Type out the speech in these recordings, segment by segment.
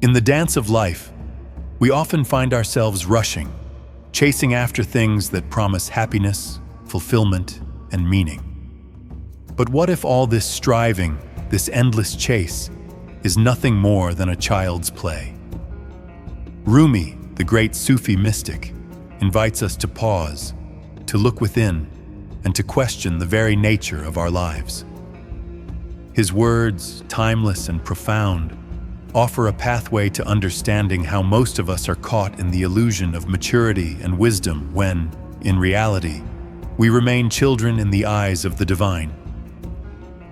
In the dance of life, we often find ourselves rushing, chasing after things that promise happiness, fulfillment, and meaning. But what if all this striving, this endless chase, is nothing more than a child's play? Rumi, the great Sufi mystic, invites us to pause, to look within, and to question the very nature of our lives. His words, timeless and profound, offer a pathway to understanding how most of us are caught in the illusion of maturity and wisdom when, in reality, we remain children in the eyes of the divine.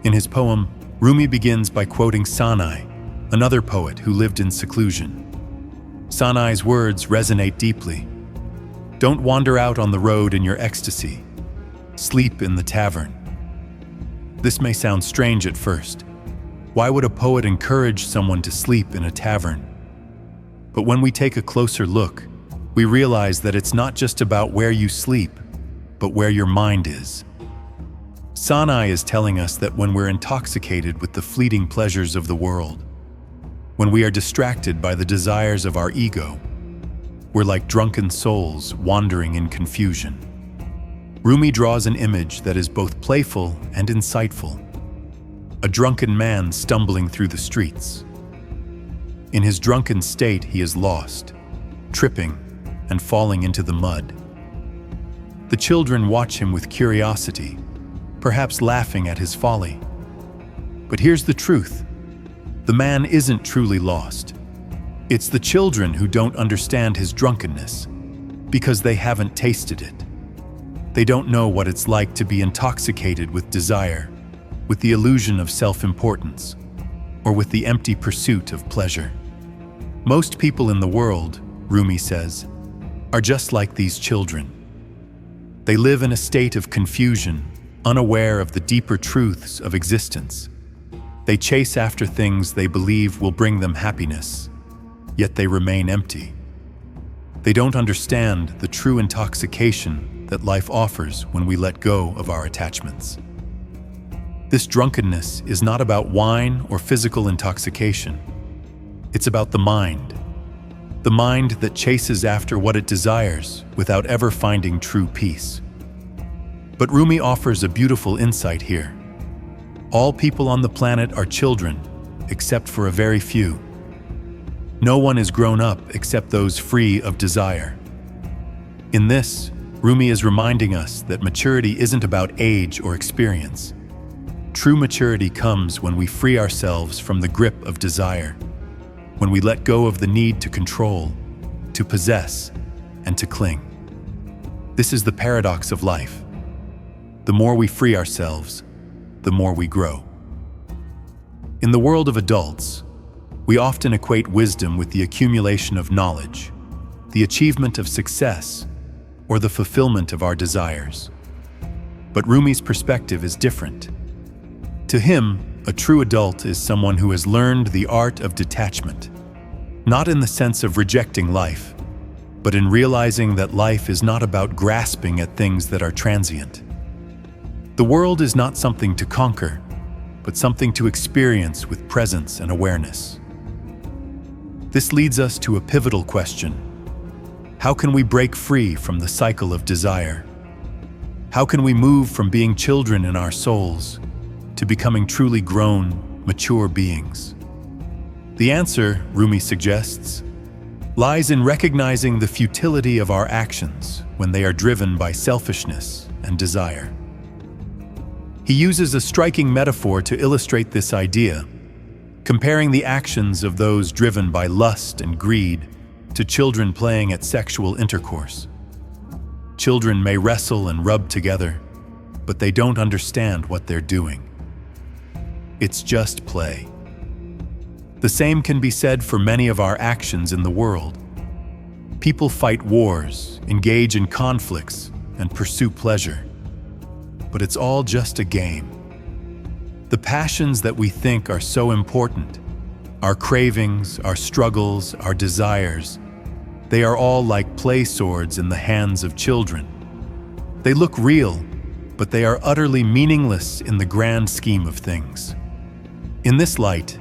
In his poem, Rumi begins by quoting Sanai, another poet who lived in seclusion. Sanai's words resonate deeply. Don't wander out on the road in your ecstasy. Sleep in the tavern. This may sound strange at first. Why would a poet encourage someone to sleep in a tavern? But when we take a closer look, we realize that it's not just about where you sleep, but where your mind is. Sanai is telling us that when we're intoxicated with the fleeting pleasures of the world, when we are distracted by the desires of our ego, we're like drunken souls wandering in confusion. Rumi draws an image that is both playful and insightful. A drunken man stumbling through the streets. In his drunken state, he is lost, tripping and falling into the mud. The children watch him with curiosity, perhaps laughing at his folly. But here's the truth. The man isn't truly lost. It's the children who don't understand his drunkenness, because they haven't tasted it. They don't know what it's like to be intoxicated with desire, with the illusion of self-importance, or with the empty pursuit of pleasure. Most people in the world, Rumi says, are just like these children. They live in a state of confusion, unaware of the deeper truths of existence. They chase after things they believe will bring them happiness, yet they remain empty. They don't understand the true intoxication that life offers when we let go of our attachments. This drunkenness is not about wine or physical intoxication. It's about the mind that chases after what it desires without ever finding true peace. But Rumi offers a beautiful insight here. All people on the planet are children, except for a very few. No one is grown up except those free of desire. In this, Rumi is reminding us that maturity isn't about age or experience. True maturity comes when we free ourselves from the grip of desire, when we let go of the need to control, to possess, and to cling. This is the paradox of life. The more we free ourselves, the more we grow. In the world of adults, we often equate wisdom with the accumulation of knowledge, the achievement of success, or the fulfillment of our desires. But Rumi's perspective is different. To him, a true adult is someone who has learned the art of detachment, not in the sense of rejecting life, but in realizing that life is not about grasping at things that are transient. The world is not something to conquer, but something to experience with presence and awareness. This leads us to a pivotal question. How can we break free from the cycle of desire? How can we move from being children in our souls to becoming truly grown, mature beings? The answer, Rumi suggests, lies in recognizing the futility of our actions when they are driven by selfishness and desire. He uses a striking metaphor to illustrate this idea, comparing the actions of those driven by lust and greed to children playing at sexual intercourse. Children may wrestle and rub together, but they don't understand what they're doing. It's just play. The same can be said for many of our actions in the world. People fight wars, engage in conflicts, and pursue pleasure. But it's all just a game. The passions that we think are so important, our cravings, our struggles, our desires, they are all like play swords in the hands of children. They look real, but they are utterly meaningless in the grand scheme of things. In this light,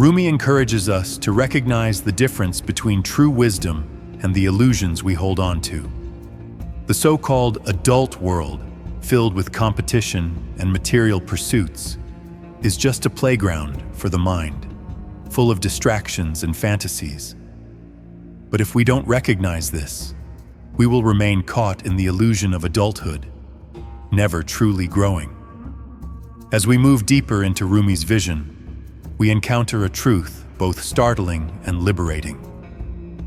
Rumi encourages us to recognize the difference between true wisdom and the illusions we hold on to. The so-called adult world, filled with competition and material pursuits, is just a playground for the mind, full of distractions and fantasies. But if we don't recognize this, we will remain caught in the illusion of adulthood, never truly growing. As we move deeper into Rumi's vision, we encounter a truth both startling and liberating.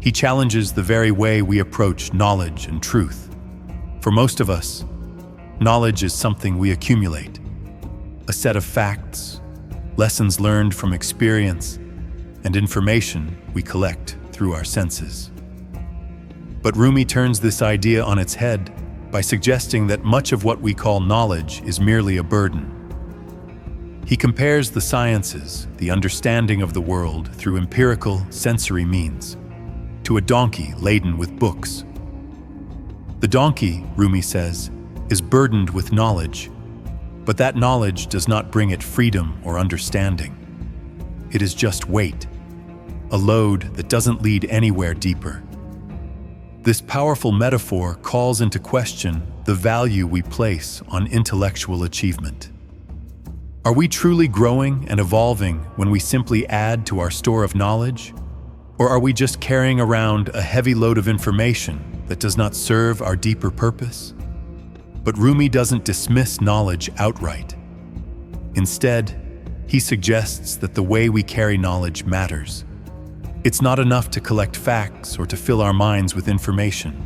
He challenges the very way we approach knowledge and truth. For most of us, knowledge is something we accumulate, a set of facts, lessons learned from experience, and information we collect through our senses. But Rumi turns this idea on its head by suggesting that much of what we call knowledge is merely a burden. He compares the sciences, the understanding of the world through empirical, sensory means, to a donkey laden with books. The donkey, Rumi says, is burdened with knowledge, but that knowledge does not bring it freedom or understanding. It is just weight, a load that doesn't lead anywhere deeper. This powerful metaphor calls into question the value we place on intellectual achievement. Are we truly growing and evolving when we simply add to our store of knowledge? Or are we just carrying around a heavy load of information that does not serve our deeper purpose? But Rumi doesn't dismiss knowledge outright. Instead, he suggests that the way we carry knowledge matters. It's not enough to collect facts or to fill our minds with information.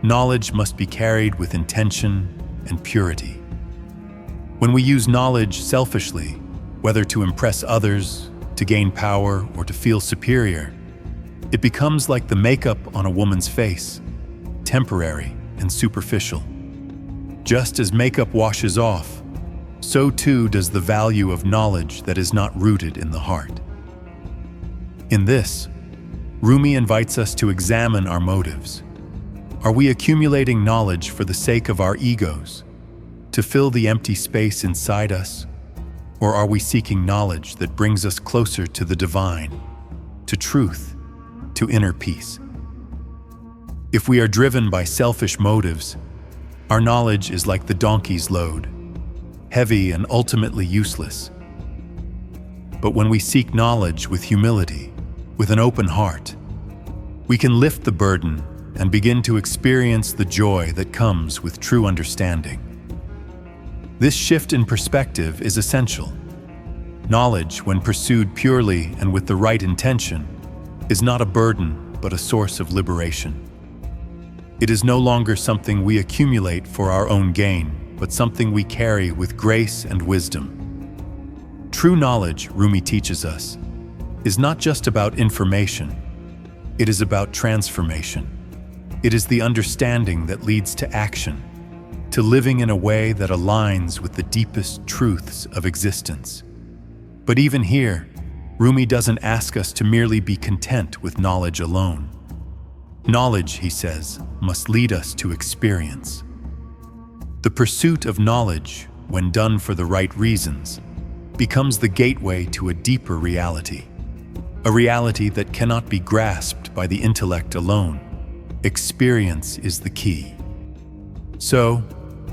Knowledge must be carried with intention and purity. When we use knowledge selfishly, whether to impress others, to gain power, or to feel superior, it becomes like the makeup on a woman's face, temporary and superficial. Just as makeup washes off, so too does the value of knowledge that is not rooted in the heart. In this, Rumi invites us to examine our motives. Are we accumulating knowledge for the sake of our egos, to fill the empty space inside us? Or are we seeking knowledge that brings us closer to the divine, to truth, to inner peace? If we are driven by selfish motives, our knowledge is like the donkey's load, heavy and ultimately useless. But when we seek knowledge with humility, with an open heart, we can lift the burden and begin to experience the joy that comes with true understanding. This shift in perspective is essential. Knowledge, when pursued purely and with the right intention, is not a burden but a source of liberation. It is no longer something we accumulate for our own gain, but something we carry with grace and wisdom. True knowledge, Rumi teaches us, is not just about information. It is about transformation. It is the understanding that leads to action, to living in a way that aligns with the deepest truths of existence. But even here, Rumi doesn't ask us to merely be content with knowledge alone. Knowledge, he says, must lead us to experience. The pursuit of knowledge, when done for the right reasons, becomes the gateway to a deeper reality, a reality that cannot be grasped by the intellect alone. Experience is the key. So,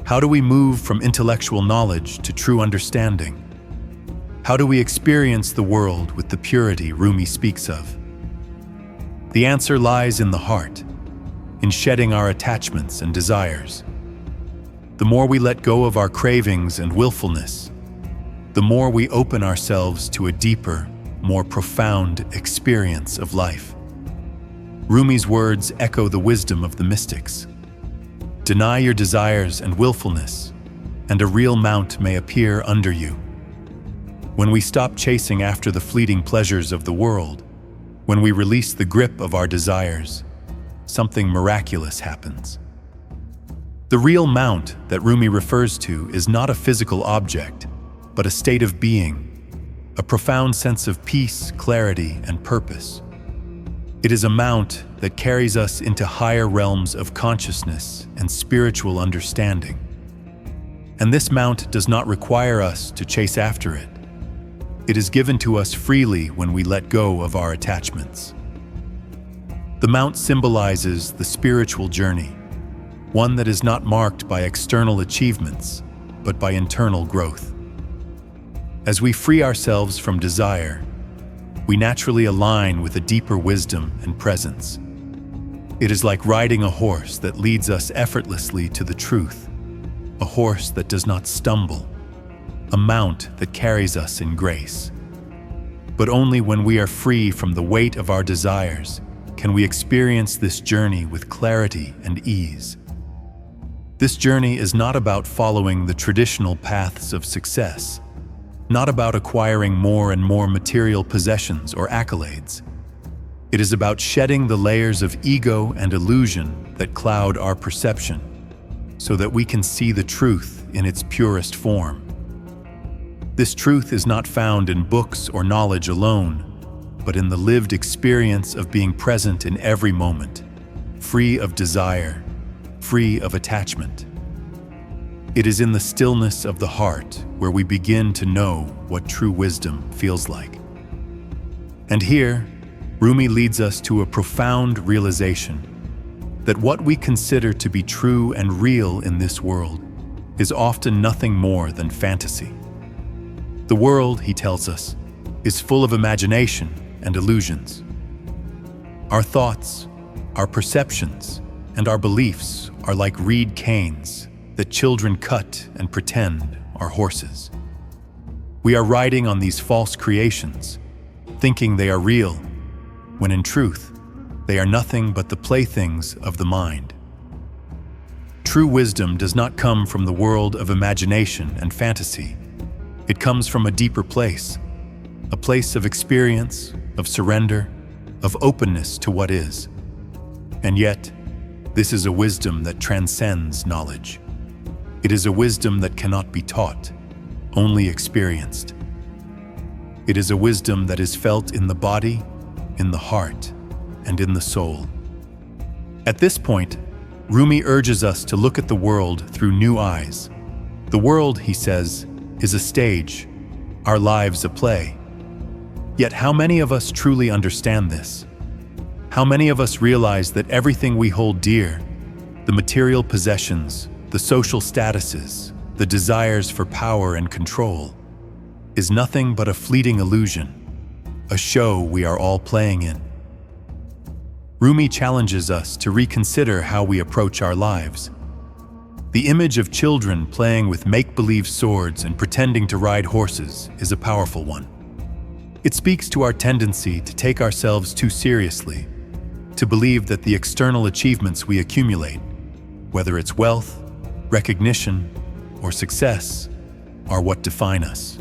how do we move from intellectual knowledge to true understanding? How do we experience the world with the purity Rumi speaks of? The answer lies in the heart, in shedding our attachments and desires. The more we let go of our cravings and willfulness, the more we open ourselves to a deeper, more profound experience of life. Rumi's words echo the wisdom of the mystics. Deny your desires and willfulness, and a real mount may appear under you. When we stop chasing after the fleeting pleasures of the world, when we release the grip of our desires, something miraculous happens. The real mount that Rumi refers to is not a physical object, but a state of being, a profound sense of peace, clarity, and purpose. It is a mount that carries us into higher realms of consciousness and spiritual understanding. And this mount does not require us to chase after it. It is given to us freely when we let go of our attachments. The mount symbolizes the spiritual journey, one that is not marked by external achievements, but by internal growth. As we free ourselves from desire, we naturally align with a deeper wisdom and presence. It is like riding a horse that leads us effortlessly to the truth, a horse that does not stumble, a mount that carries us in grace. But only when we are free from the weight of our desires can we experience this journey with clarity and ease. This journey is not about following the traditional paths of success, not about acquiring more and more material possessions or accolades. It is about shedding the layers of ego and illusion that cloud our perception, so that we can see the truth in its purest form. This truth is not found in books or knowledge alone, but in the lived experience of being present in every moment, free of desire, free of attachment. It is in the stillness of the heart where we begin to know what true wisdom feels like. And here, Rumi leads us to a profound realization that what we consider to be true and real in this world is often nothing more than fantasy. The world, he tells us, is full of imagination and illusions. Our thoughts, our perceptions, and our beliefs are like reed canes that children cut and pretend are horses. We are riding on these false creations, thinking they are real, when in truth, they are nothing but the playthings of the mind. True wisdom does not come from the world of imagination and fantasy. It comes from a deeper place, a place of experience, of surrender, of openness to what is. And yet, this is a wisdom that transcends knowledge. It is a wisdom that cannot be taught, only experienced. It is a wisdom that is felt in the body, in the heart, and in the soul. At this point, Rumi urges us to look at the world through new eyes. The world, he says, is a stage, our lives a play. Yet how many of us truly understand this? How many of us realize that everything we hold dear, the material possessions, the social statuses, the desires for power and control, is nothing but a fleeting illusion, a show we are all playing in? Rumi challenges us to reconsider how we approach our lives. The image of children playing with make-believe swords and pretending to ride horses is a powerful one. It speaks to our tendency to take ourselves too seriously, to believe that the external achievements we accumulate, whether it's wealth, recognition, or success, are what define us.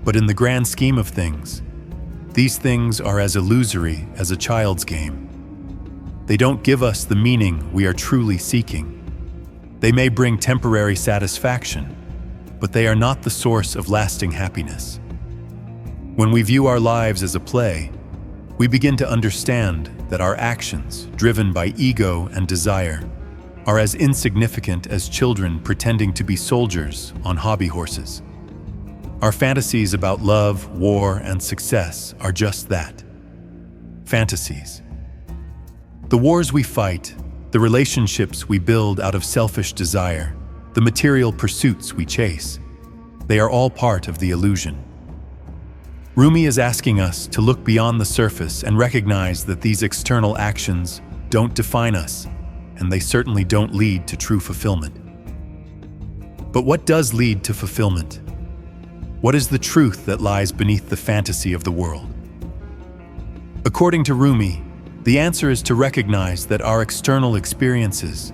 But in the grand scheme of things, these things are as illusory as a child's game. They don't give us the meaning we are truly seeking. They may bring temporary satisfaction, but they are not the source of lasting happiness. When we view our lives as a play, we begin to understand that our actions, driven by ego and desire, are as insignificant as children pretending to be soldiers on hobby horses. Our fantasies about love, war, and success are just that, fantasies. The wars we fight, the relationships we build out of selfish desire, the material pursuits we chase, they are all part of the illusion. Rumi is asking us to look beyond the surface and recognize that these external actions don't define us, and they certainly don't lead to true fulfillment. But what does lead to fulfillment? What is the truth that lies beneath the fantasy of the world? According to Rumi, the answer is to recognize that our external experiences,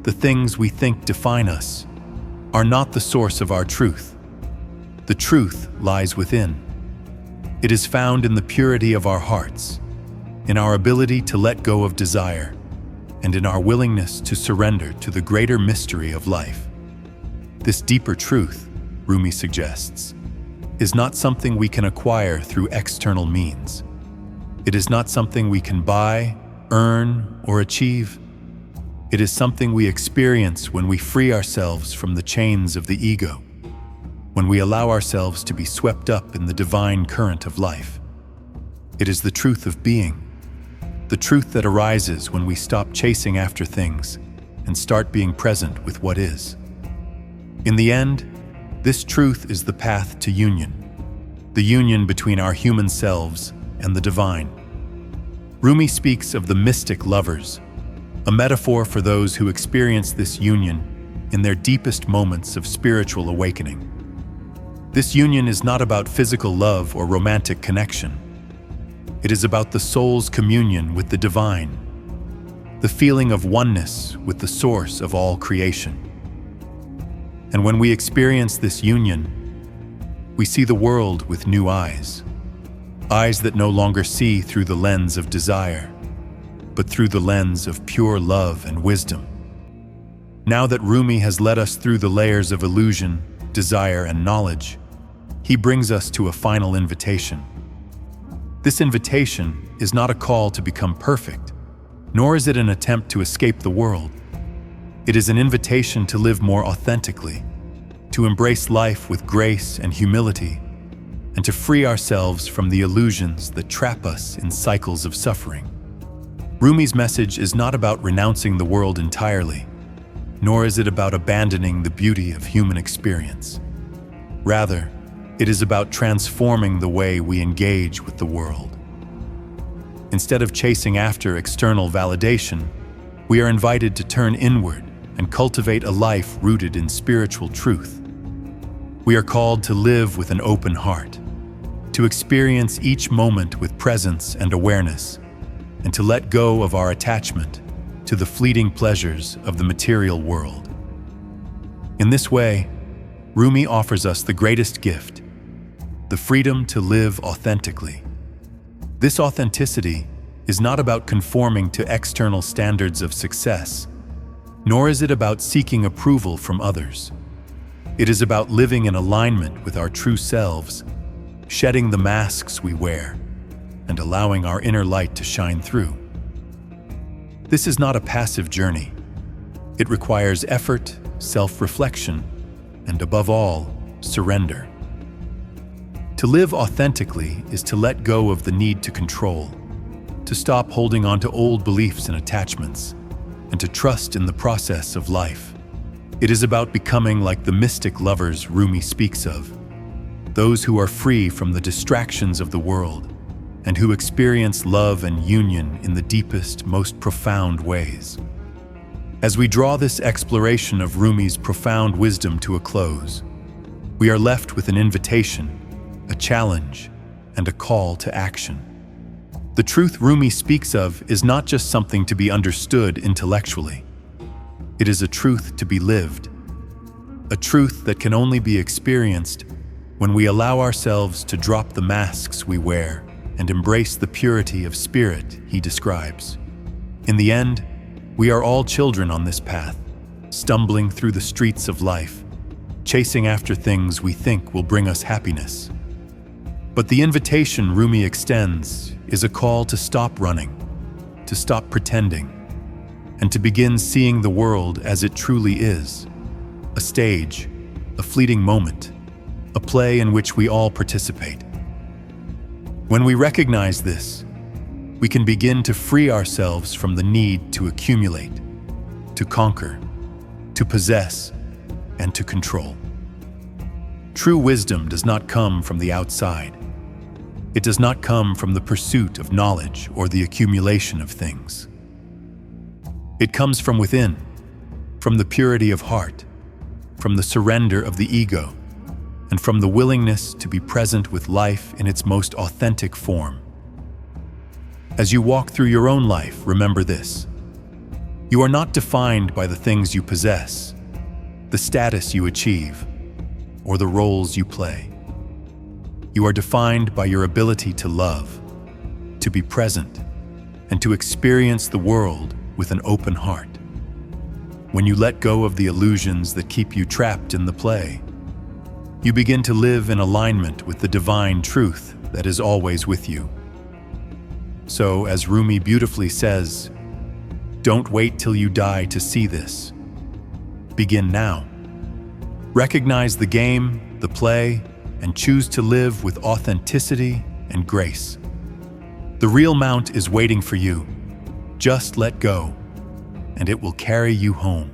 the things we think define us, are not the source of our truth. The truth lies within. It is found in the purity of our hearts, in our ability to let go of desire, and in our willingness to surrender to the greater mystery of life. This deeper truth, Rumi suggests, is not something we can acquire through external means. It is not something we can buy, earn, or achieve. It is something we experience when we free ourselves from the chains of the ego, when we allow ourselves to be swept up in the divine current of life. It is the truth of being, the truth that arises when we stop chasing after things and start being present with what is. In the end, this truth is the path to union, the union between our human selves and the divine. Rumi speaks of the mystic lovers, a metaphor for those who experience this union in their deepest moments of spiritual awakening. This union is not about physical love or romantic connection. It is about the soul's communion with the divine, the feeling of oneness with the source of all creation. And when we experience this union, we see the world with new eyes, eyes that no longer see through the lens of desire, but through the lens of pure love and wisdom. Now that Rumi has led us through the layers of illusion, desire, and knowledge, he brings us to a final invitation. This invitation is not a call to become perfect, nor is it an attempt to escape the world. It is an invitation to live more authentically, to embrace life with grace and humility, and to free ourselves from the illusions that trap us in cycles of suffering. Rumi's message is not about renouncing the world entirely, nor is it about abandoning the beauty of human experience. Rather, it is about transforming the way we engage with the world. Instead of chasing after external validation, we are invited to turn inward and cultivate a life rooted in spiritual truth. We are called to live with an open heart, to experience each moment with presence and awareness, and to let go of our attachment to the fleeting pleasures of the material world. In this way, Rumi offers us the greatest gift, the freedom to live authentically. This authenticity is not about conforming to external standards of success, nor is it about seeking approval from others. It is about living in alignment with our true selves, shedding the masks we wear, and allowing our inner light to shine through. This is not a passive journey. It requires effort, self-reflection, and above all, surrender. To live authentically is to let go of the need to control, to stop holding on to old beliefs and attachments, and to trust in the process of life. It is about becoming like the mystic lovers Rumi speaks of, those who are free from the distractions of the world and who experience love and union in the deepest, most profound ways. As we draw this exploration of Rumi's profound wisdom to a close, we are left with an invitation, a challenge, and a call to action. The truth Rumi speaks of is not just something to be understood intellectually. It is a truth to be lived, a truth that can only be experienced when we allow ourselves to drop the masks we wear and embrace the purity of spirit he describes. In the end, we are all children on this path, stumbling through the streets of life, chasing after things we think will bring us happiness. But the invitation Rumi extends is a call to stop running, to stop pretending, and to begin seeing the world as it truly is, a stage, a fleeting moment, a play in which we all participate. When we recognize this, we can begin to free ourselves from the need to accumulate, to conquer, to possess, and to control. True wisdom does not come from the outside. It does not come from the pursuit of knowledge or the accumulation of things. It comes from within, from the purity of heart, from the surrender of the ego, and from the willingness to be present with life in its most authentic form. As you walk through your own life, remember this: you are not defined by the things you possess, the status you achieve, or the roles you play. You are defined by your ability to love, to be present, and to experience the world with an open heart. When you let go of the illusions that keep you trapped in the play, you begin to live in alignment with the divine truth that is always with you. So, as Rumi beautifully says, don't wait till you die to see this. Begin now. Recognize the game the play, and choose to live with authenticity and grace. The real mount is waiting for you. Just let go, and it will carry you home.